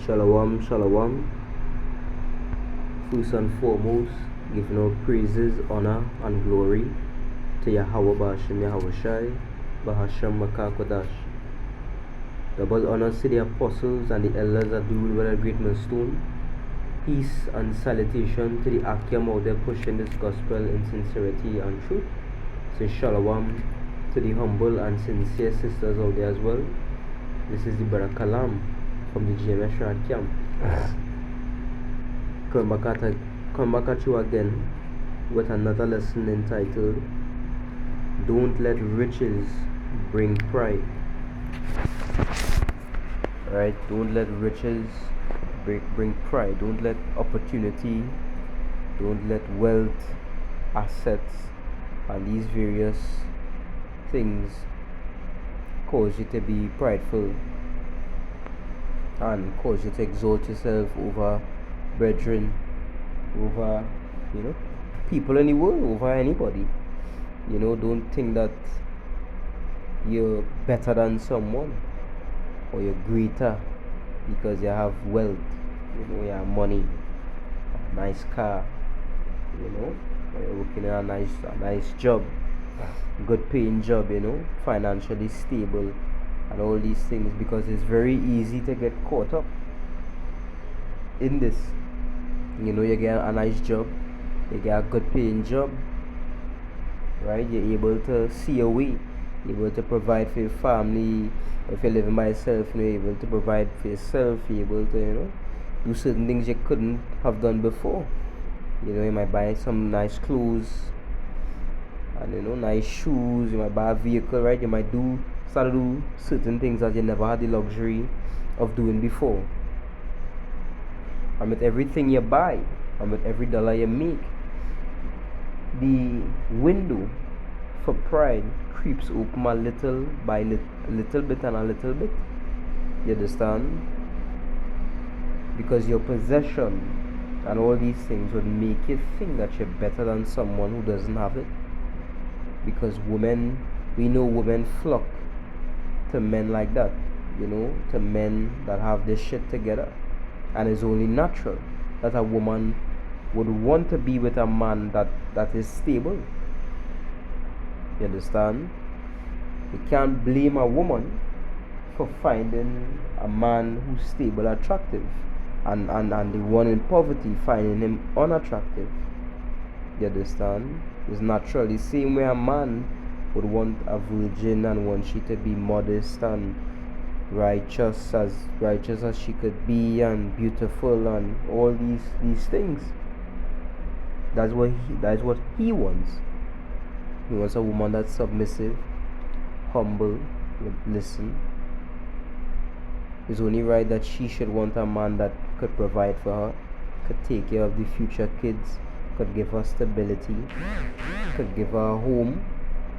Shalom, shalom. First and foremost, giving all praises, honor, and glory to Yahweh Bashim Yahushai, Bahasham Makakodash. Double honors to the apostles and the elders that do with a great millstone. Peace and salutation to the Akim out there pushing this gospel in sincerity and truth. Say shalom to the humble and sincere sisters out there as well. This is the Brother Kalam from the GMS Shard Camp. Come back at you again with another lesson entitled Don't Let Riches Bring Pride. Right? Don't let riches bring pride. Don't let opportunity, don't let wealth, assets, and these various things cause you to be prideful and cause you to exalt yourself over brethren, over people in the world, over anybody. Don't think that you're better than someone or you're greater because you have wealth, you have money, a nice car, or you're working in a nice job, good paying job, financially stable, and all these things, because it's very easy to get caught up in this. You get a nice job, you get a good paying job, right? You're able to see a way, you're able to provide for your family. If you're living by yourself, you're able to provide for yourself, you're able to do certain things you couldn't have done before. You might buy some nice clothes and nice shoes, you might buy a vehicle, right? You might start to do certain things that you never had the luxury of doing before. And with everything you buy, and with every dollar you make, the window for pride creeps open a little by little bit and a little bit. You understand? Because your possession and all these things would make you think that you're better than someone who doesn't have it. Because we know women flock to men like that, to men that have this shit together. And it's only natural that a woman would want to be with a man that is stable. You understand? You can't blame a woman for finding a man who's stable attractive, and the one in poverty finding him unattractive. You understand? It's natural. The same way a man would want a virgin and want she to be modest and righteous as she could be, and beautiful, and all these things. That's what he wants. He wants a woman that's submissive, humble, listen. It's only right that she should want a man that could provide for her, could take care of the future kids, could give her stability, could give her a home,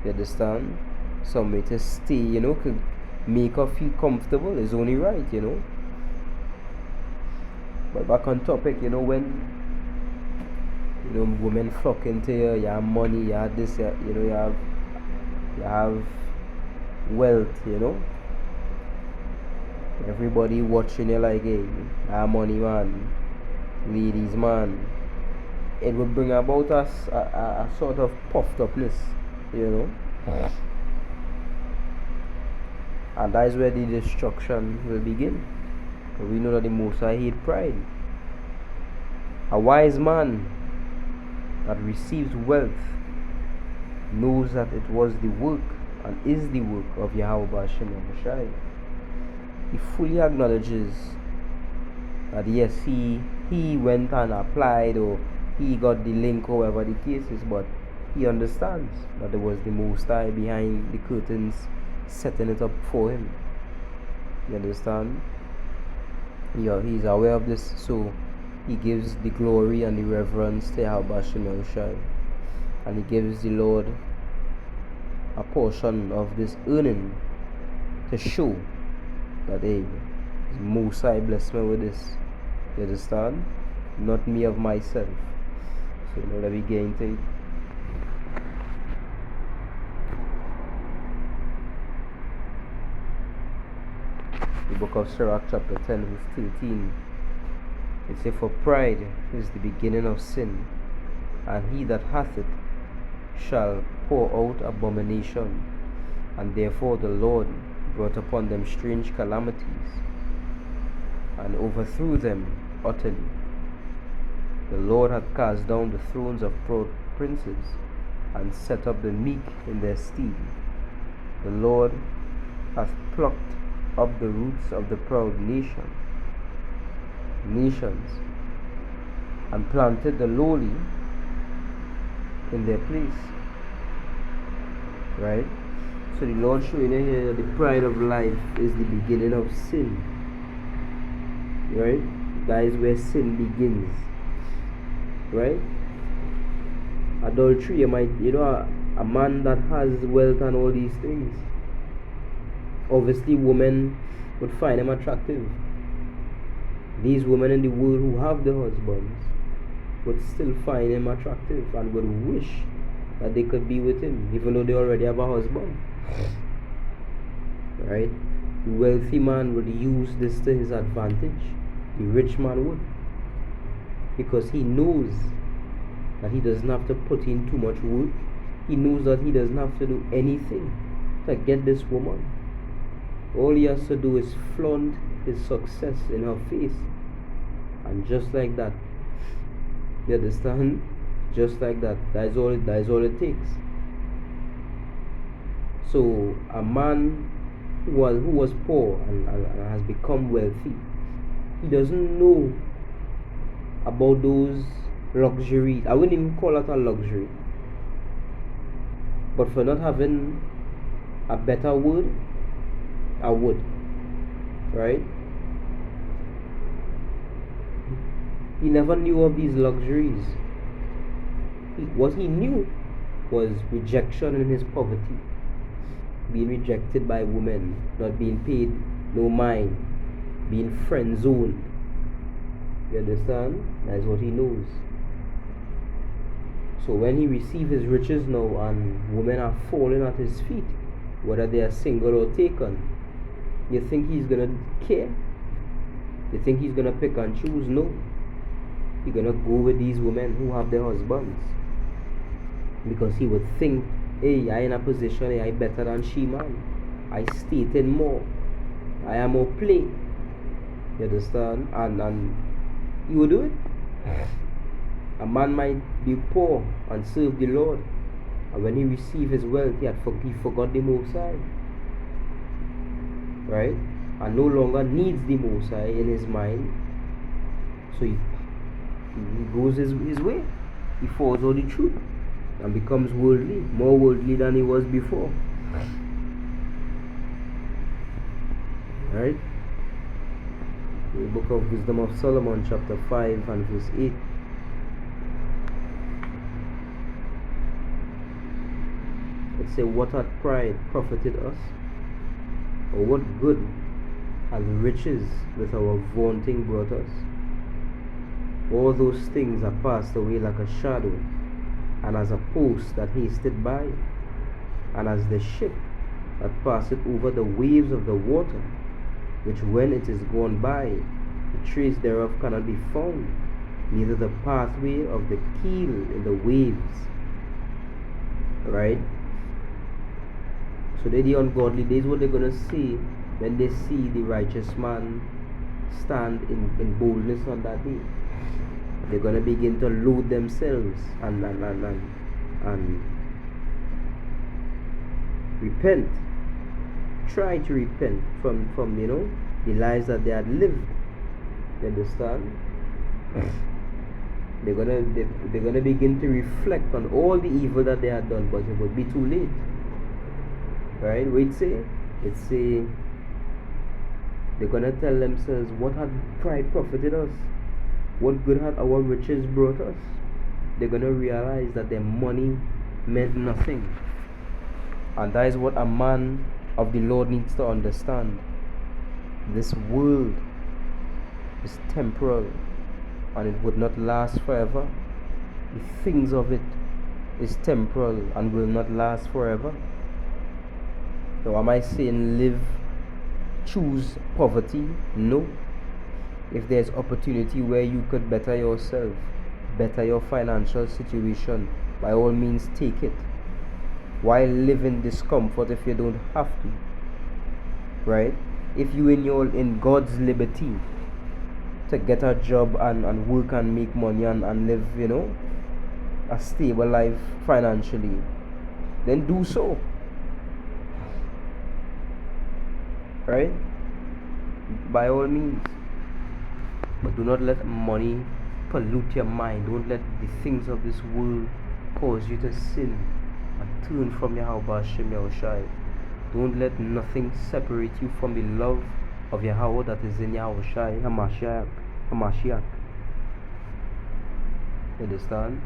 you understand? Somewhere to stay, could make her feel comfortable. Is only right, But back on topic, when women flock into you have money, you have this, you have wealth, everybody watching you like, hey, you have money, man, ladies, man. It will bring about a sort of puffed upness, and that is where the destruction will begin. We know that the Most High hate pride. A wise man that receives wealth knows that it was the work and is the work of Yahweh Bashim Yahushai. He fully acknowledges that yes, he went and applied, or he got the link, or whatever the case is, but he understands that there was the Most High behind the curtains setting it up for him. You understand? He's aware of this, so he gives the glory and the reverence to Yahweh Bashim Yahushai, and he gives the Lord a portion of this earning to show that, hey, Most High bless me with this. You understand? Not me of myself. So let me get into it. The book of Sirach chapter 10 verse 13. It says, for pride is the beginning of sin, and he that hath it shall pour out abomination, and therefore the Lord brought upon them strange calamities, and overthrew them utterly. The Lord hath cast down the thrones of proud princes, and set up the meek in their stead. The Lord hath plucked up the roots of the proud nations, and planted the lowly in their place. Right? So the Lord showing you here that the pride of life is the beginning of sin. Right? That is where sin begins. Right? Adultery, you might, a man that has wealth and all these things, obviously women would find him attractive. These women in the world who have the husbands would still find him attractive and would wish that they could be with him, even though they already have a husband. Right? The wealthy man would use this to his advantage. The rich man would, because he knows that he doesn't have to put in too much work. He knows that he doesn't have to do anything to get this woman. All he has to do is flaunt his success in her face, and just like that, you understand? Just like that. That is all it takes. So a man who was poor and has become wealthy, he doesn't know about those luxuries. I wouldn't even call it a luxury, but for not having a better word, I would. Right? He never knew of these luxuries. What he knew was rejection in his poverty, being rejected by women, not being paid no mind, being friend zoned. You understand? That's what he knows. So when he receives his riches now and women are falling at his feet, whether they are single or taken, you think he's gonna care? You think he's gonna pick and choose? No. He's gonna go with these women who have their husbands, because he would think, hey, I in a position, hey, I better than she, man. I stated more. I am more play. You understand? And he would do it. A man might be poor and serve the Lord, and when he received his wealth, he forgot the Most High. Right? And no longer needs the Most High in his mind. So he goes his way. He falls on the truth and becomes worldly, more worldly than he was before. Right? The book of Wisdom of Solomon, chapter 5 and verse 8. It says, what hath pride profited us? Or what good hath riches with our vaunting brought us? All those things are passed away like a shadow, and as a post that hasted by, and as the ship that passeth over the waves of the water, which when it is gone by, the trace thereof cannot be found, neither the pathway of the keel in the waves. Right? So the ungodly, this is what they're going to see when they see the righteous man stand in boldness on that day. They're going to begin to load themselves and repent. Try to repent from the lives that they had lived. You understand? They're gonna begin to reflect on all the evil that they had done, but it would be too late. Right? What it say? It say they're gonna tell themselves, what had pride profited us? What good had our riches brought us? They're gonna realize that their money meant nothing. And that is what a man of the Lord needs to understand. This world is temporal, and it would not last forever. The things of it is temporal and will not last forever. So am I saying live choose poverty? No. If there's opportunity where you could better yourself, better your financial situation, by all means take it. Why live in discomfort if you don't have to? Right? If you in God's liberty to get a job and work and make money and live, a stable life financially, then do so. Right? By all means. But do not let money pollute your mind. Don't let the things of this world cause you to sin and turn from Yahweh Hashem Yahushai. Don't let nothing separate you from the love of Yahweh that is in Yahushai Hamashiach. You understand?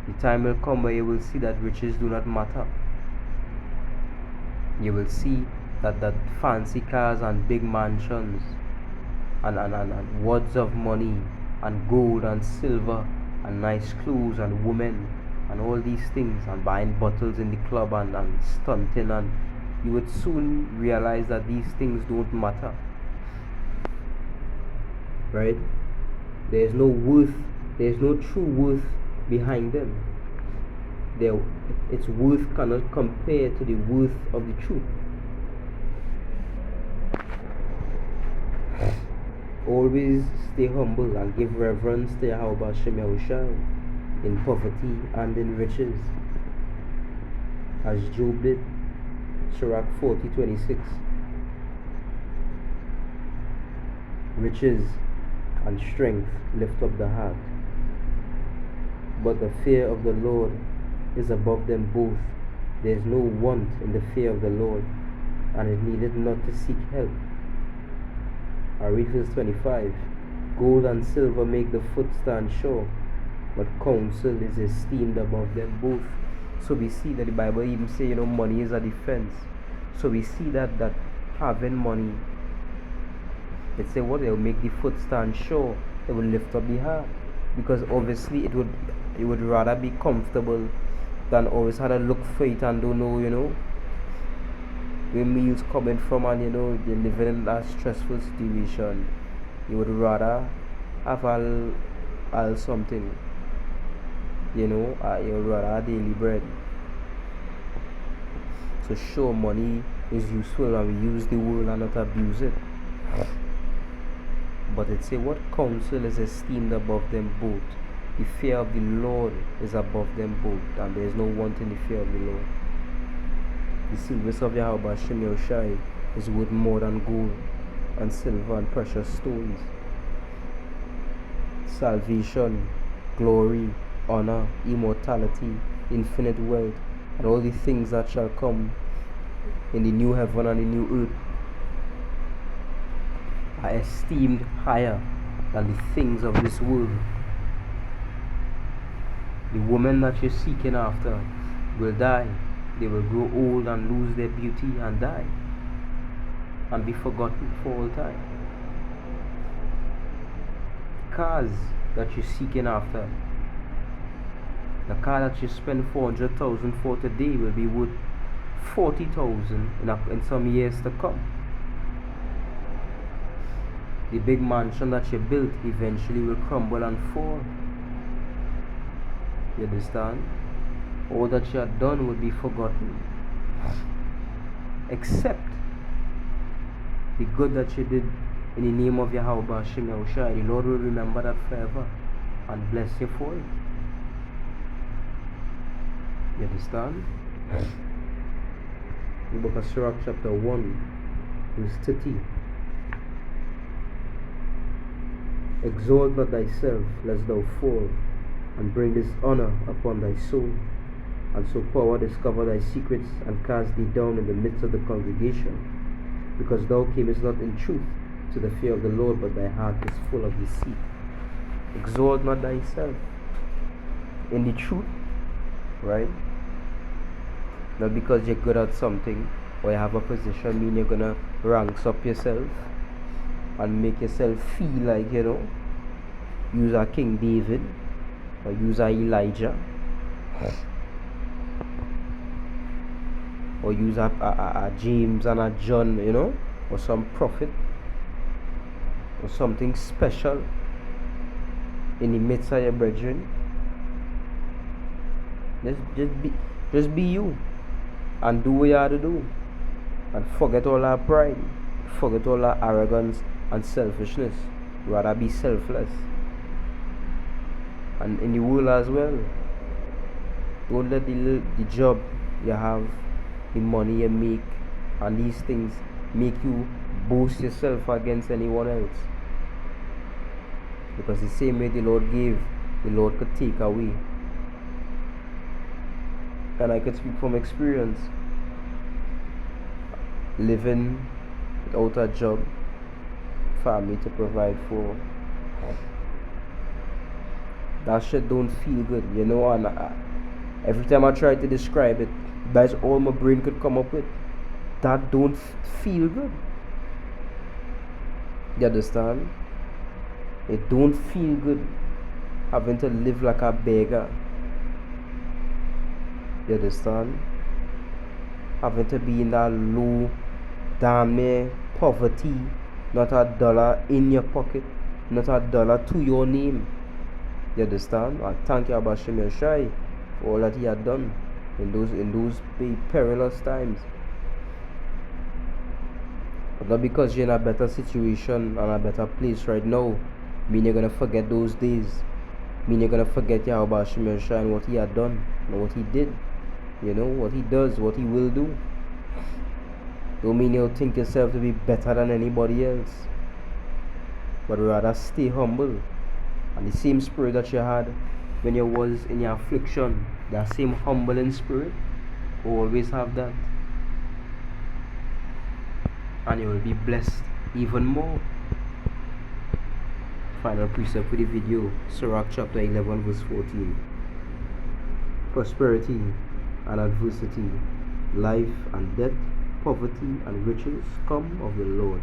The time will come where you will see that riches do not matter. You will see that fancy cars and big mansions and wads of money and gold and silver and nice clothes and women and all these things and buying bottles in the club and stunting, and you would soon realize that these things don't matter. Right? There's no true worth behind them. Its worth cannot compare to the worth of the truth. Always stay humble and give reverence to Yahweh Hashem Yahushai in poverty and in riches, as Job did. Sirach 40:26. Riches and strength lift up the heart, but the fear of the Lord is above them both. There is no want in the fear of the Lord, and it needeth not to seek help. I read verse 25. Gold and silver make the foot stand sure, but counsel is esteemed above them both. So we see that the Bible even say, money is a defense. So we see that having money, it say what? It will make the foot stand sure. It will lift up the heart, because obviously it would rather be comfortable than always had to look for it and don't know, where meals coming from, and you're living in that stressful situation. You would rather have all something, you would rather have daily bread. So sure, money is useful and we use the world and not abuse it, but it say what counsel is esteemed above them both. The fear of the Lord is above them both, and there is no want in the fear of the Lord. The service of Yahweh Hashem Yahushai is worth more than gold and silver and precious stones. Salvation, glory, honor, immortality, infinite wealth, and all the things that shall come in the new heaven and the new earth are esteemed higher than the things of this world. The woman that you're seeking after will die. They will grow old and lose their beauty and die and be forgotten for all time. Cars that you're seeking after, the car that you spend 400,000 for today will be worth 40,000 in some years to come. The big mansion that you built eventually will crumble and fall. You understand? All that you had done would be forgotten, except the good that you did in the name of Yahweh Hashem Yahushai. The Lord will remember that forever and bless you for it. You understand? The book of Sirach chapter 1 verse 30. Exalt not thyself lest thou fall, and bring dishonor upon thy soul, and so power discover thy secrets, and cast thee down in the midst of the congregation, because thou camest not in truth to the fear of the Lord, but thy heart is full of deceit. Exalt not thyself in the truth, right? Not because you're good at something or you have a position mean you're gonna rank up yourself and make yourself feel like, use a King David or use a Elijah. or use a James and a John, or some prophet or something special in the midst of your brethren. Just be you and do what you have to do, and forget all that pride, forget all that arrogance and selfishness. Rather be selfless. And in the world as well, don't let the job you have, the money you make, and these things make you boast yourself against anyone else. Because the same way the Lord gave, the Lord could take away. And I could speak from experience, living without a job, family to provide for. That shit don't feel good, and every time I try to describe it, that's all my brain could come up with. That don't feel good. You understand? It don't feel good having to live like a beggar. You understand? Having to be in that low, damn near poverty, not a dollar in your pocket, not a dollar to your name. You understand? I thank you about Shemir Shai for all that he had done in those perilous times. But not because you're in a better situation and a better place right now, mean you're gonna forget those days. Mean you're gonna forget about Shemir Shai and what he had done and what he did. What he does, what he will do. Don't mean you'll think yourself to be better than anybody else, but rather stay humble. And the same spirit that you had when you was in your affliction, that same humbling spirit, always have that, and you will be blessed even more. Final precept for the video, Sirach chapter 11 verse 14. Prosperity and adversity, life and death, poverty and riches come of the Lord.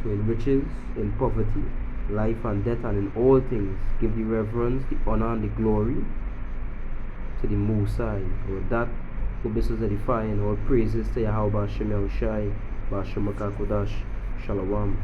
So in riches, in poverty, life and death, and in all things, give the reverence, the honor, and the glory to the Most High. With that, who blesses edifying, all praises to Yahweh Shem Yahushai, Bashemaka Kodash, Shalom.